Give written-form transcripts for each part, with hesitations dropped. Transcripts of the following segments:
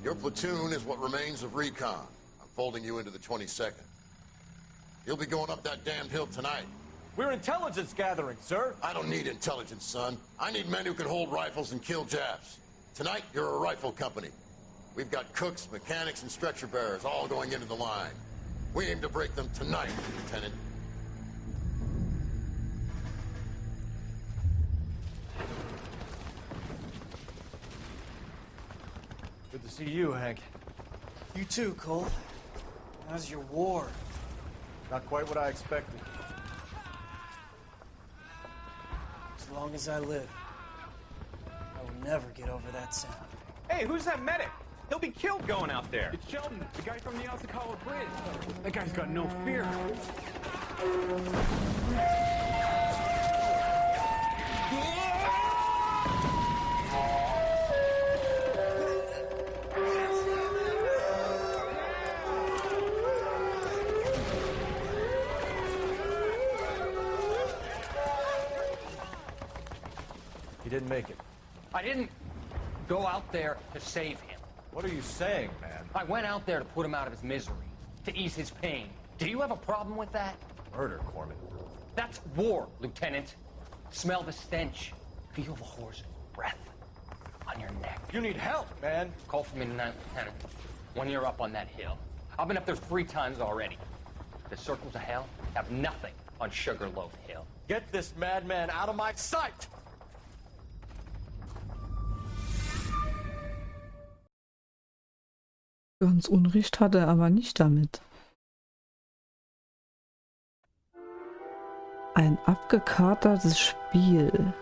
Your platoon is what remains of recon. I'm folding you into the 22nd. You'll be going up that damned hill tonight. We're intelligence gathering, sir. I don't need intelligence, son. I need men who can hold rifles and kill Japs. Tonight, you're a rifle company. We've got cooks, mechanics, and stretcher bearers all going into the line. We aim to break them tonight, Lieutenant. Good to see you, Hank. You too, Cole. How's your war? Not quite what I expected. As long as I live, I will never get over that sound. Hey, who's that medic? He'll be killed going out there. It's Sheldon, the guy from the Osakawa Bridge. That guy's got no fear. He didn't make it. I didn't go out there to save him. What are you saying, man? I went out there to put him out of his misery, to ease his pain. Do you have a problem with that? Murder, Corman. That's war, Lieutenant. Smell the stench. Feel the horse's breath on your neck. You need help, man. Call for me tonight, Lieutenant. When you're up on that hill. I've been up there 3 times already. The circles of hell have nothing on Sugarloaf Hill. Get this madman out of my sight! Ganz Unrecht hat er aber nicht damit. Ein abgekartertes Spiel.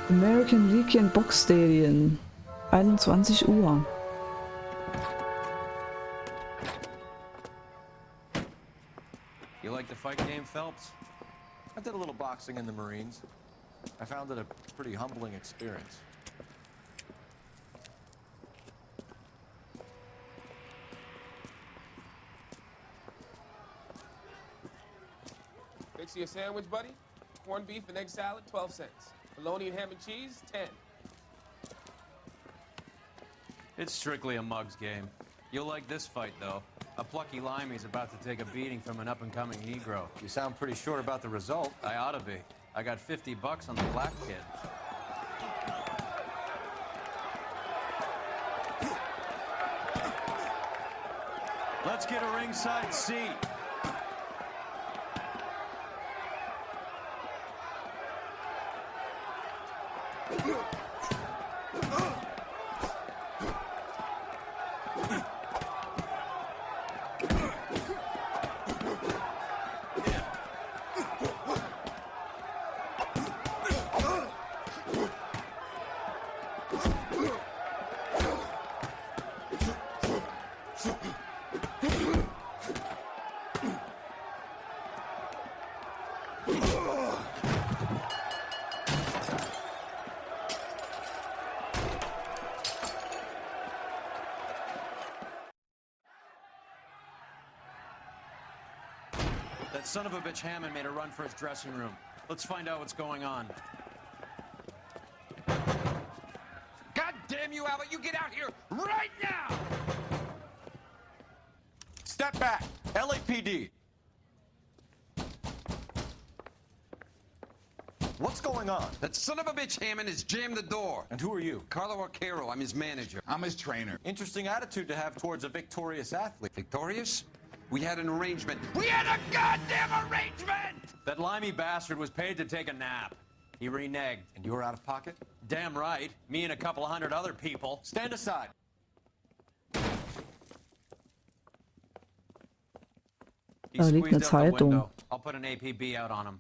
American Legion Box Stadion. 21 Uhr. You like the fight game, Phelps? I did a little boxing in the Marines. I found it a pretty humbling experience. Fix you a sandwich, buddy? Corned beef and egg salad, 12 cents. Bologna and ham and cheese, 10. It's strictly a mug's game. You'll like this fight, though. A plucky limey's about to take a beating from an up-and-coming Negro. You sound pretty sure about the result. I ought to be. I got $50 on the black kid. Let's get a ringside seat. That son of a bitch Hammond made a run for his dressing room. Let's find out what's going on. God damn you, Albert, you get out here right now! Step back! LAPD! What's going on? That son of a bitch Hammond has jammed the door. And who are you? Carlo Arcaro, I'm his manager. I'm his trainer. Interesting attitude to have towards a victorious athlete. Victorious? We had an arrangement. We had a goddamn arrangement! That limey bastard was paid to take a nap. He reneged. And you were out of pocket? Damn right. Me and a couple hundred other people. Stand aside. He Da liegt eine squeezed out the Zeitung. window. I'll put an APB out on him.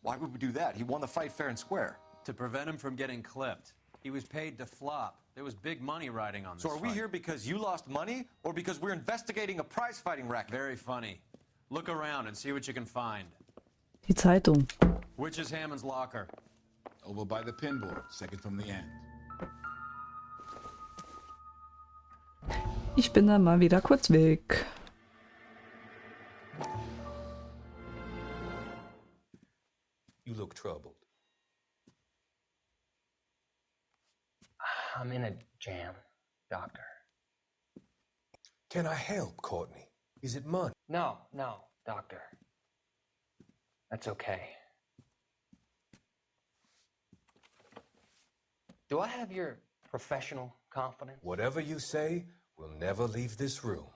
Why would we do that? He won the fight fair and square. To prevent him from getting clipped. He was paid to flop. There was big money riding on this So are we fight. here because you lost money or because we're investigating a prize-fighting racket? Very funny. Look around and see what you can find. Die Zeitung. Which is Hammond's locker? Over by the pinboard, second from the end. Ich bin dann mal wieder kurz weg. You look troubled. I'm in a jam, Doctor. Can I help, Courtney? Is it money? No, Doctor. That's okay. Do I have your professional confidence? Whatever you say, we'll never leave this room.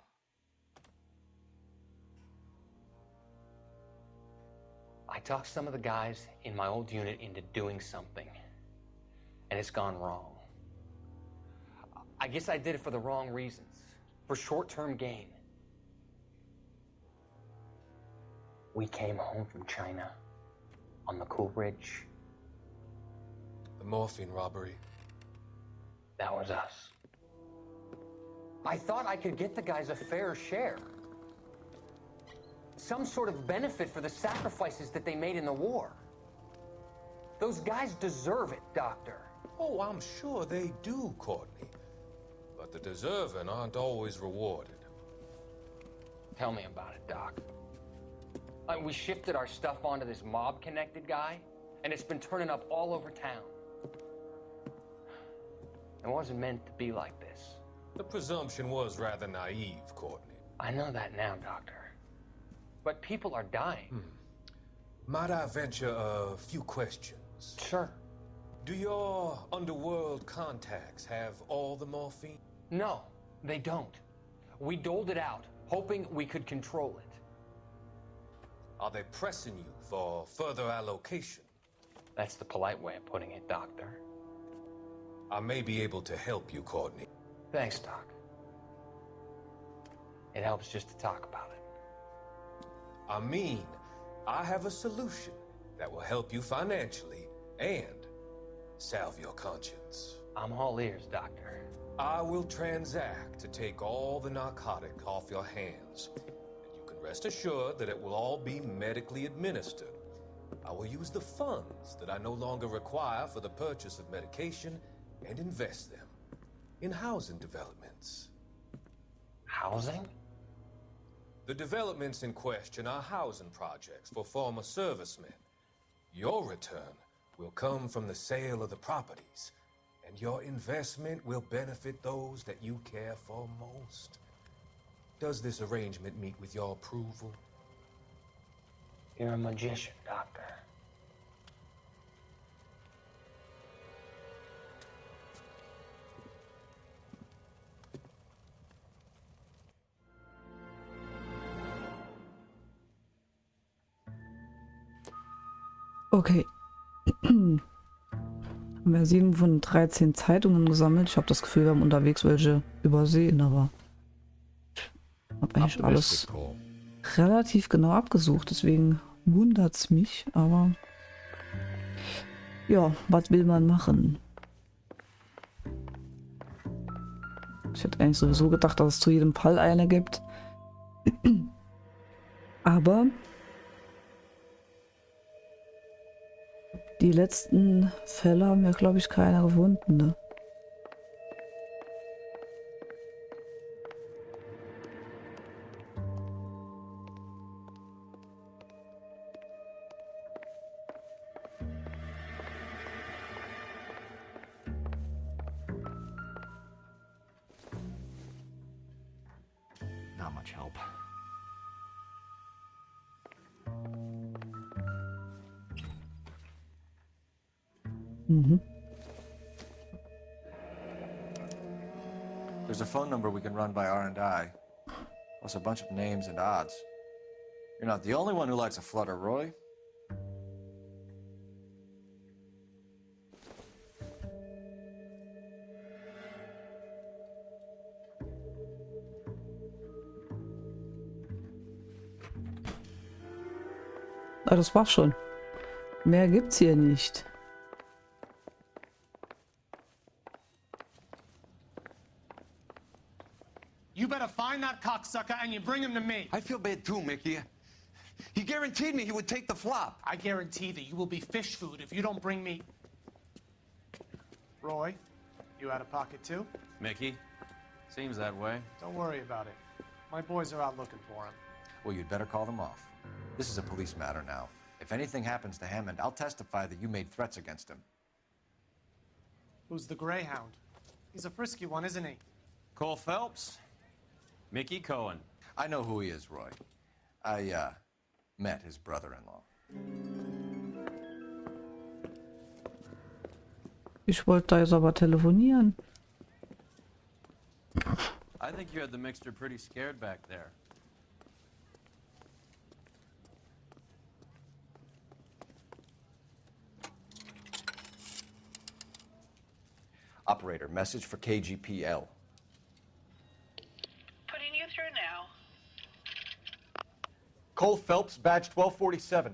I talked some of the guys in my old unit into doing something, and it's gone wrong. I guess I did it for the wrong reasons, for short-term gain. We came home from China on the Cool Ridge. The morphine robbery. That was us. I thought I could get the guys a fair share. Some sort of benefit for the sacrifices that they made in the war. Those guys deserve it, Doctor. Oh, I'm sure they do, Courtney. But the deserving aren't always rewarded. Tell me about it, Doc. We shifted our stuff onto this mob-connected guy, and it's been turning up all over town. It wasn't meant to be like this. The presumption was rather naive, Courtney. I know that now, Doctor. But people are dying. Might I venture a few questions? Sure. Do your underworld contacts have all the morphine? No, they don't. We doled it out, hoping we could control it. Are they pressing you for further allocation? That's the polite way of putting it, Doctor. I may be able to help you, Courtney. Thanks, Doc. It helps just to talk about it. I mean, I have a solution that will help you financially and salve your conscience. I'm all ears, Doctor. I will transact to take all the narcotic off your hands. And you can rest assured that it will all be medically administered. I will use the funds that I no longer require for the purchase of medication and invest them in housing developments. Housing? The developments in question are housing projects for former servicemen. Your return will come from the sale of the properties, and your investment will benefit those that you care for most. Does this arrangement meet with your approval? You're a magician, Doctor. Okay. Haben wir 7 von 13 Zeitungen gesammelt. Ich habe das Gefühl, wir haben unterwegs welche übersehen, aber ich habe eigentlich alles relativ genau abgesucht. Deswegen wundert es mich, aber ja, was will man machen? Ich hätte eigentlich sowieso gedacht, dass es zu jedem Fall eine gibt. Aber die letzten Fälle haben wir, glaube ich, keiner gefunden, ne? Not much help. There's a phone number we can run by R&I, plus a bunch of names and odds. You're not the only one who likes a flutter, Roy. Ah, das war's schon. Mehr gibt's hier nicht. You better find that cocksucker and you bring him to me. I feel bad too, Mickey. He guaranteed me he would take the flop. I guarantee that you will be fish food if you don't bring me... Roy, you out of pocket too? Mickey? Seems that way. Don't worry about it. My boys are out looking for him. Well, you'd better call them off. This is a police matter now. If anything happens to Hammond, I'll testify that you made threats against him. Who's the Greyhound? He's a frisky one, isn't he? Cole Phelps? Mickey Cohen. I know who he is, Roy. I met his brother-in-law. Ich wollte da jetzt aber telefonieren. I think you had the mixture pretty scared back there. Operator, message for KGPL. Putting you through now. Cole Phelps, badge 1247.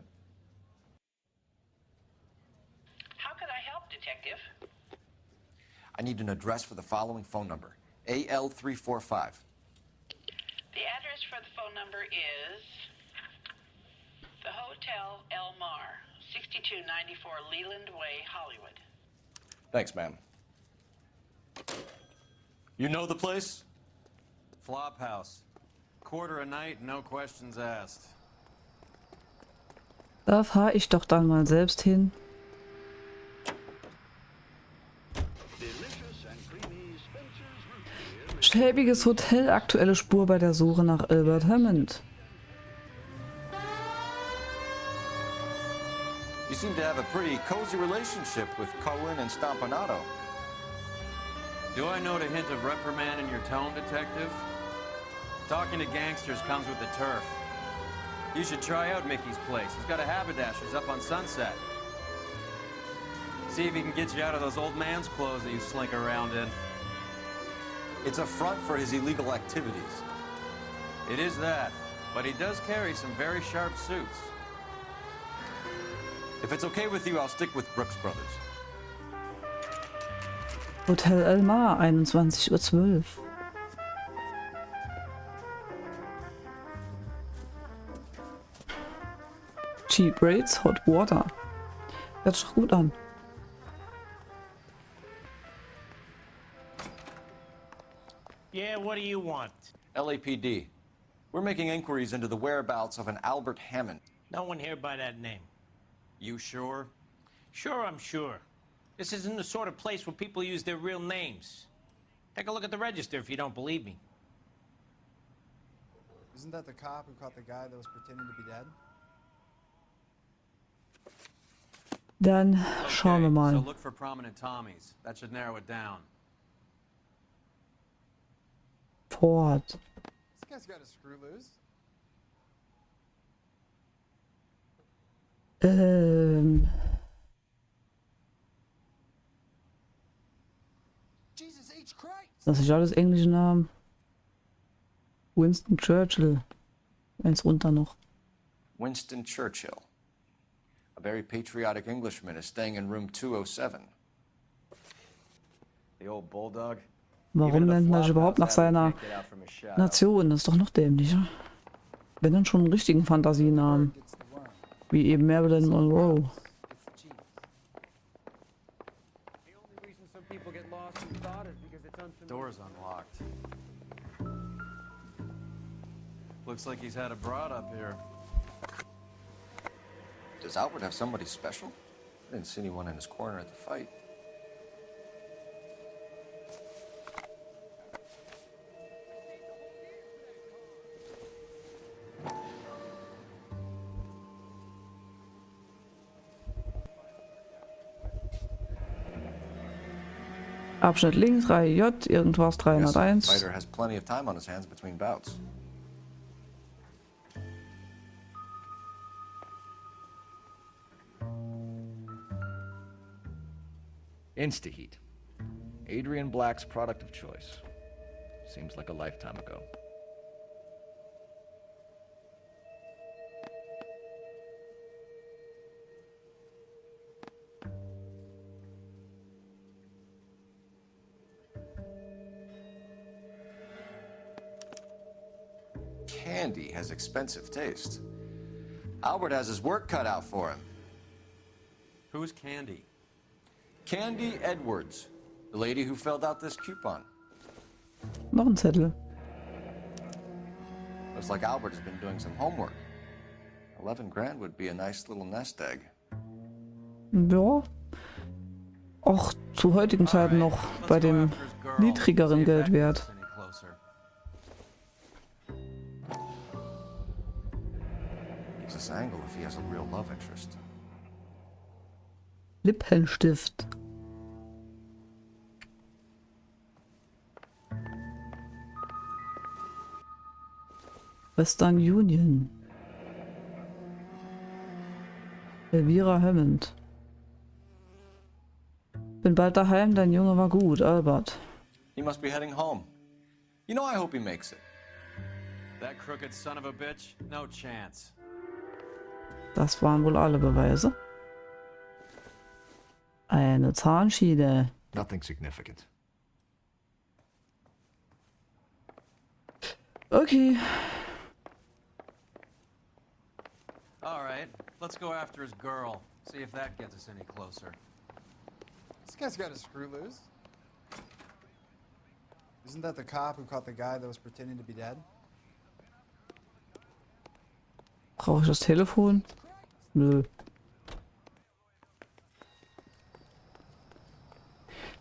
How can I help, Detective? I need an address for the following phone number. AL345. The address for the phone number is the Hotel El Mar, 6294 Leland Way, Hollywood. Thanks, ma'am. You know the place? Flophouse. Quarter a night, no questions asked. Da fahre ich doch dann mal selbst hin. Schäbiges Hotel, aktuelle Spur bei der Suche nach Albert Hammond. You seem to have a pretty cozy relationship with Cohen and Stompanato. Do I note a hint of reprimand in your tone, Detective? Talking to gangsters comes with the turf. You should try out Mickey's place. He's got a haberdasher's up on Sunset. See if he can get you out of those old man's clothes that you slink around in. It's a front for his illegal activities. It is that, but he does carry some very sharp suits. If it's okay with you, I'll stick with Brooks Brothers. Hotel El Mar, 21:12 Uhr. Cheap Rates, Hot Water. Hört sich gut an. Yeah, what do you want? LAPD. We're making inquiries into the whereabouts of an Albert Hammond. No one here by that name. You sure? Sure, I'm sure. This isn't the sort of place where people use their real names. Take a look at the register if you don't believe me. Isn't that the cop who caught the guy that was pretending to be dead? Dann schauen wir So mal. look for prominent Tommies. That should narrow it down. Fort. This guy's got a screw loose. Jesus H. Christ! Das ist alles englische Namen. Winston Churchill. Eins runter noch. Winston Churchill. A very patriotic Englishman is staying in room 207. The old bulldog. Warum nennt man sich überhaupt nach seiner Nation? Das ist doch noch dämlicher. Wenn dann schon einen richtigen Fantasienamen. Wie eben Marilyn Monroe. Door's unlocked. Looks like he's had a broad up here. Does Albert have somebody special? I didn't see anyone in his corner at the fight. Abschnitt links, Reihe J, irgendwas Guess the 301. fighter has plenty of time on his hands between bouts. Instaheat. Adrian Black's product of choice. Seems like a lifetime ago. Candy has expensive taste. Albert has his work cut out for him. Who's Candy? Candy Edwards, the lady who filled out this coupon. Noch ein Zettel. Looks like Albert has been doing some homework. 11 grand would be a nice little nest egg. Ja. auch zu heutigen Zeiten noch bei dem niedrigeren Geldwert. Use this angle if he has a real love interest. Lippenstift. Western Union. Elvira Hammond. Bin bald daheim, dein Junge war gut, Albert. He must be heading home. You know, I hope he makes it. That crooked son of a bitch? No chance. Das waren wohl alle Beweise. Eine Zahnschiene. Nothing significant. Okay. All right, let's go after his girl. See if that gets us any closer. This guy's got a screw loose. Isn't that the cop who caught the guy that was pretending to be dead? Brauche ich das Telefon? Nö.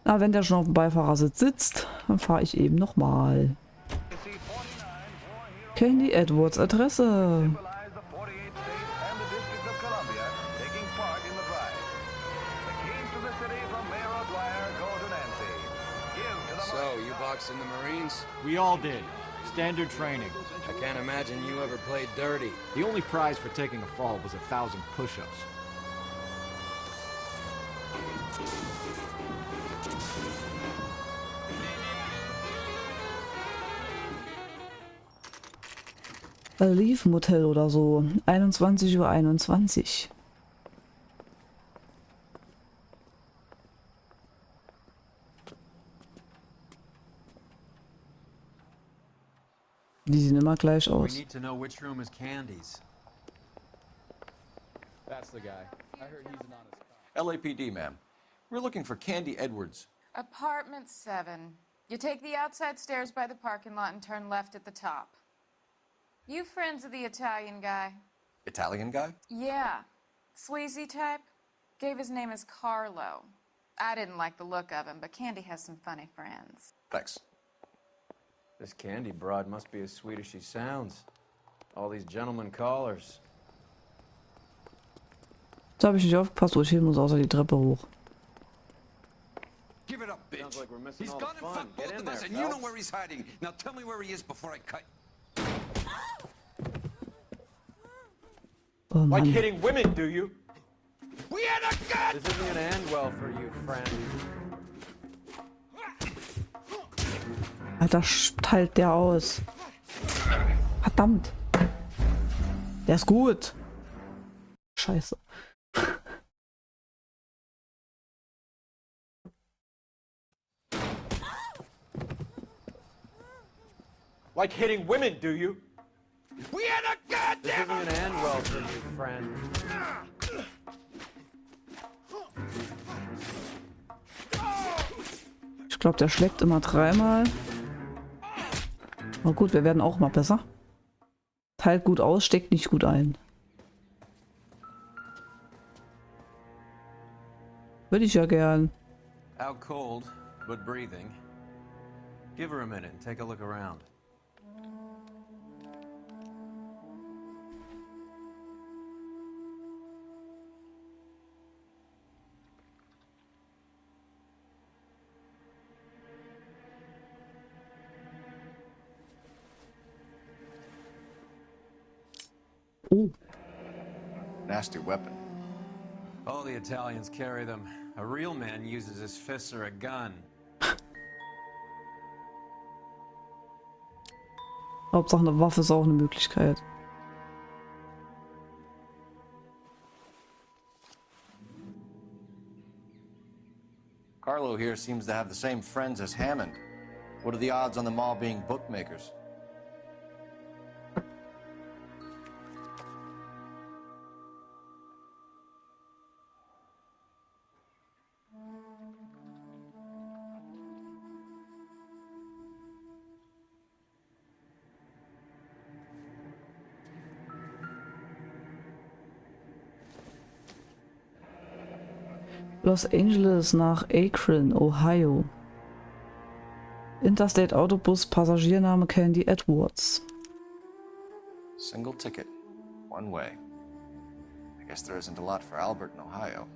Na, wenn der schon auf dem Beifahrersitz sitzt, dann fahre ich eben nochmal. Candy Edwards Adresse. So, you boxed in the Marines? We all did. Standard training. I can't imagine you ever played dirty. The only prize for taking a fall was 1,000 push-ups. Leaf Motel oder so. 21:21 Uhr. Die sehen immer gleich We aus. need to know which room is Candy's. That's the guy. I heard he's an honest cop. LAPD, ma'am. We're looking for Candy Edwards. Apartment 7. You take the outside stairs by the parking lot and turn left at the top. You friends of the Italian guy? Italian guy? Yeah. Sleazy type? Gave his name as Carlo. I didn't like the look of him, but Candy has some funny friends. Thanks. This Candy broad must be as sweet as she sounds. All these gentlemen callers. Da habe ich nicht aufgepasst, wo ich hin muss, außer die Treppe hoch. Give it up, bitch. Sounds like we're missing He's all gone the and fun. fucked Get both in of there, us, and you know Phelps. where he's hiding. Now tell me where he is before I cut. Oh Like Mann. hitting women, do you? We had a gun! This isn't gonna end well for you, friend. Alter, teilt der aus. Verdammt. Der ist gut. Scheiße. Like hitting women, do you? We had a gun! This isn't gonna end well for you, friend. Ich glaube, der schlägt immer dreimal. Aber gut, wir werden auch mal besser. Teilt gut aus, steckt nicht gut ein. Würde ich ja gern. Out cold, but breathing. Give her a minute and take a look around. Oh. Nasty weapon. All the Italians carry them. A real man uses his fists or a gun. Hauptsache eine Waffe ist auch eine Möglichkeit. Carlo here seems to have the same friends as Hammond. What are the odds on them all being bookmakers? Los Angeles nach Akron, Ohio. Interstate Autobus, Passagiername Candy Edwards. Single ticket. One way. I guess there isn't a lot for Albert in Ohio.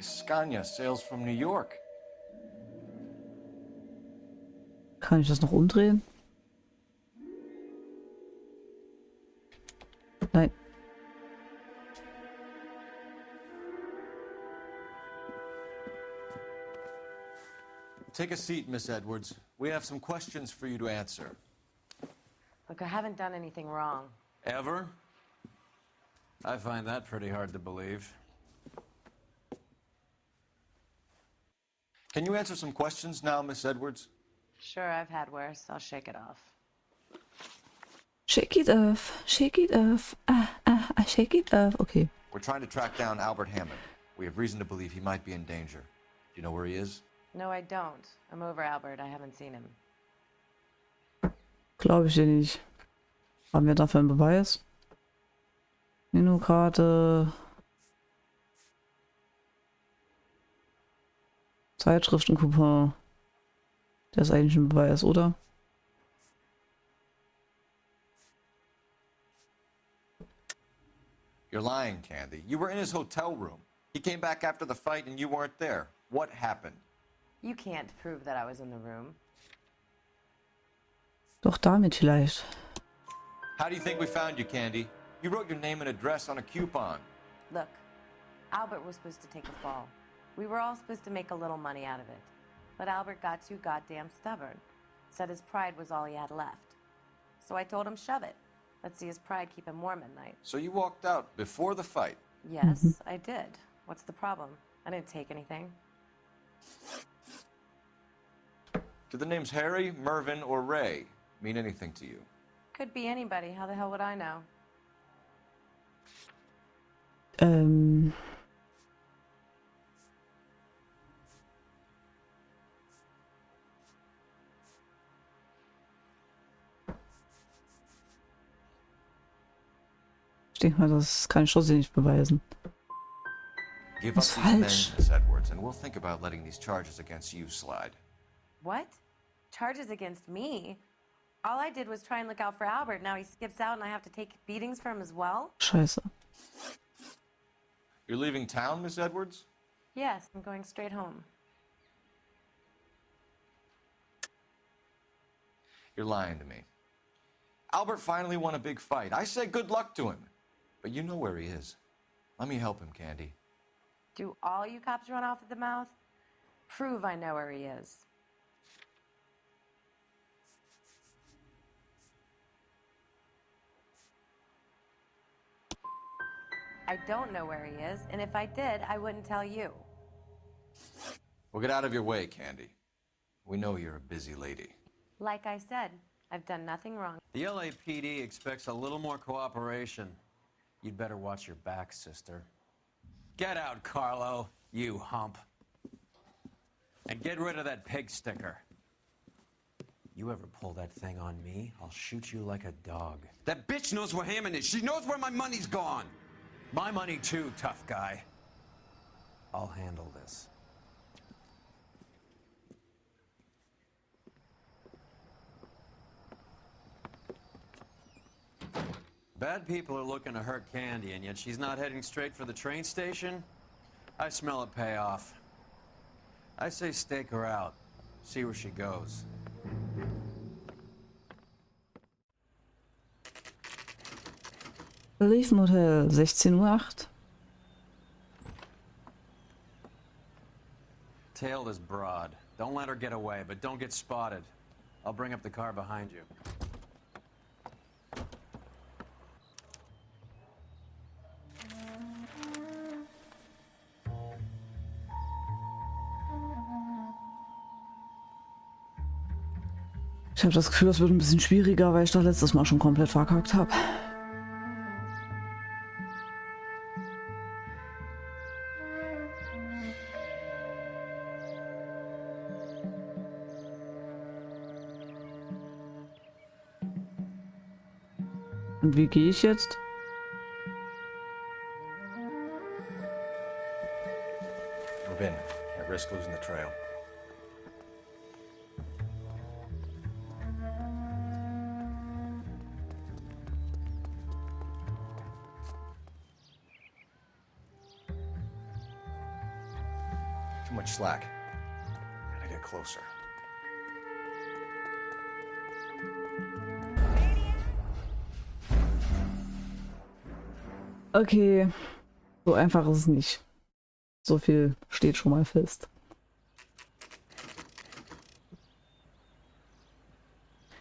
Scania sails from New York. Kann ich das noch umdrehen? Nein. Take a seat, Miss Edwards. We have some questions for you to answer. Look, I haven't done anything wrong. Ever? I find that pretty hard to believe. Can you answer some questions now, Miss Edwards? Sure, I've had worse. I'll shake it off. Shake it off, shake it off, shake it off. Okay. We're trying to track down Albert Hammond. We have reason to believe he might be in danger. Do you know where he is? No, I don't. I'm over Albert. I haven't seen him. Glaube ich dir nicht. Haben wir dafür einen Beweis? Menükarte. Zeitschriftencoupon. Der ist eigentlich ein Beweis, oder? You're lying, Candy. You were in his hotel room. He came back after the fight and you weren't there. What happened? You can't prove that I was in the room. Doch damit vielleicht. How do you think we found you, Candy? You wrote your name and address on a coupon. Look, Albert was supposed to take a fall. We were all supposed to make a little money out of it. But Albert got too goddamn stubborn. Said his pride was all he had left. So I told him shove it. Let's see his pride keep him warm at night. So you walked out before the fight? Yes, I did. What's the problem? I didn't take anything. Do the names Harry, Mervyn, or Ray mean anything to you? Could be anybody. How the hell would I know? Ich denke mal, das kann ich trotzdem nicht beweisen. Give Das up ist these men, falsch. Miss Edwards, and we'll think about letting these charges against you slide. What? Charges against me? All I did was try and look out for Albert. Now he skips out and I have to take beatings for him as well? Scheiße. You're leaving town, Miss Edwards? Yes, I'm going straight home. You're lying to me. Albert finally won a big fight. I say good luck to him. But you know where he is. Let me help him, Candy. Do all you cops run off at the mouth? Prove I know where he is. I don't know where he is, and if I did, I wouldn't tell you. Well, get out of your way, Candy. We know you're a busy lady. Like I said, I've done nothing wrong. The LAPD expects a little more cooperation. You'd better watch your back, sister. Get out, Carlo, you hump. And get rid of that pig sticker. You ever pull that thing on me, I'll shoot you like a dog. That bitch knows where Hammond is. She knows where my money's gone. My money too, tough guy. I'll handle this. Bad people are looking to hurt Candy, and yet she's not heading straight for the train station? I smell a payoff. I say stake her out. See where she goes. Relief Motel, 16:08 Uhr. Tail this broad. Don't let her get away, but don't get spotted. I'll bring up the car behind you. Ich habe das Gefühl, das wird ein bisschen schwieriger, weil ich das letztes Mal schon komplett verkackt habe. Und wie gehe ich jetzt? Can't risk losing the trail. Too much slack. Gotta get closer. Okay, so einfach ist es nicht. So viel steht schon mal fest.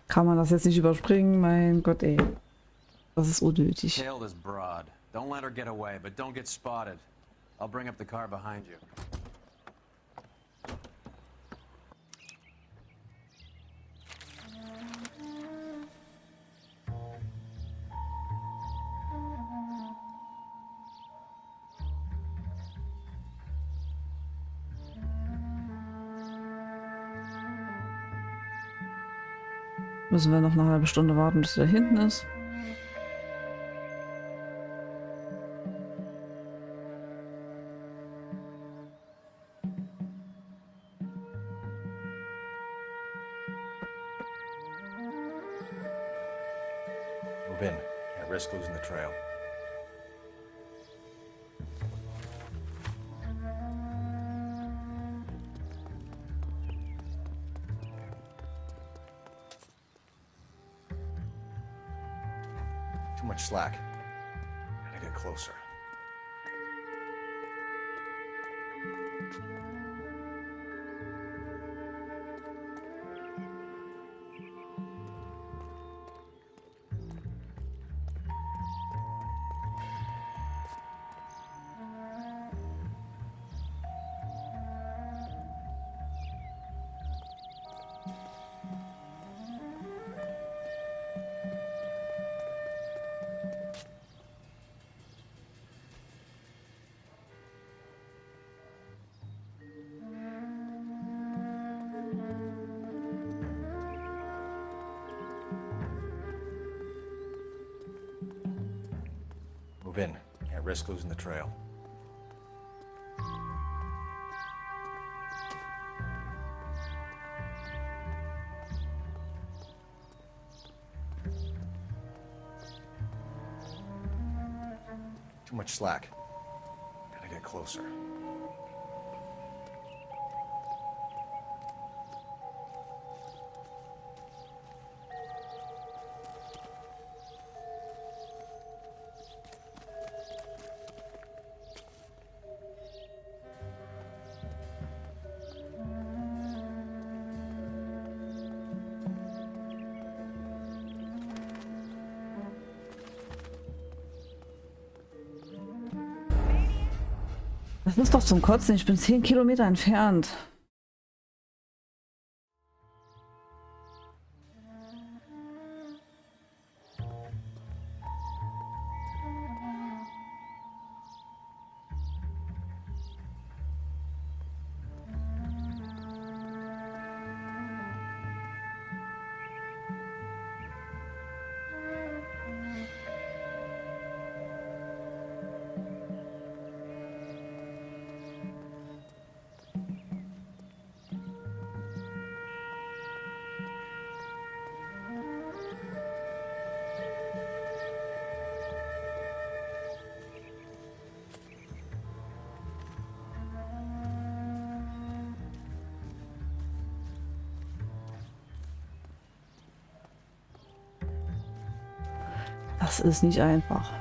Kann man das jetzt nicht überspringen? Mein Gott, ey. Das ist unnötig. Tail this broad. Don't let her get away, but don't get spotted. I'll bring up the car behind you. Müssen wir noch eine halbe Stunde warten, bis er da hinten ist. Move in. Can't risk losing the trail. Too much slack. Gotta get closer. Move in. Can't risk losing the trail. Too much slack. Gotta get closer. Das ist doch zum Kotzen. Ich bin 10 Kilometer entfernt. Das ist nicht einfach.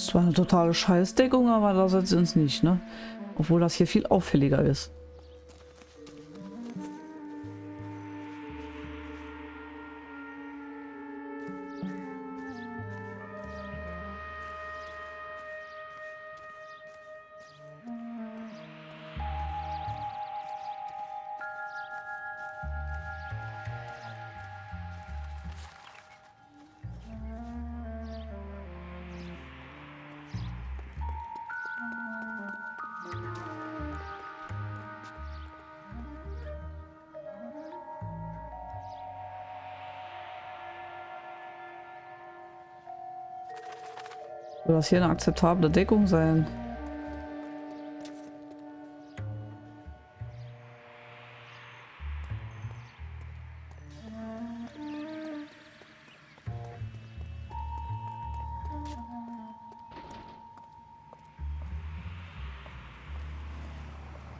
zwar eine totale Scheißdeckung, aber da setzt sie uns nicht, ne? Obwohl das hier viel auffälliger ist. Soll das hier eine akzeptable Deckung sein?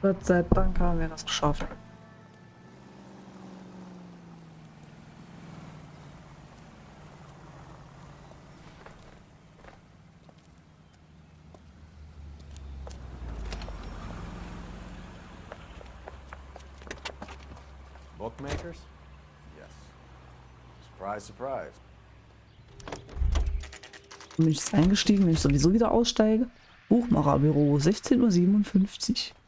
Gott sei Dank haben wir das geschafft. Bookmakers? Yes. Surprise, surprise. Bin ich jetzt eingestiegen, wenn ich sowieso wieder aussteige? Buchmacherbüro, 16:57 Uhr.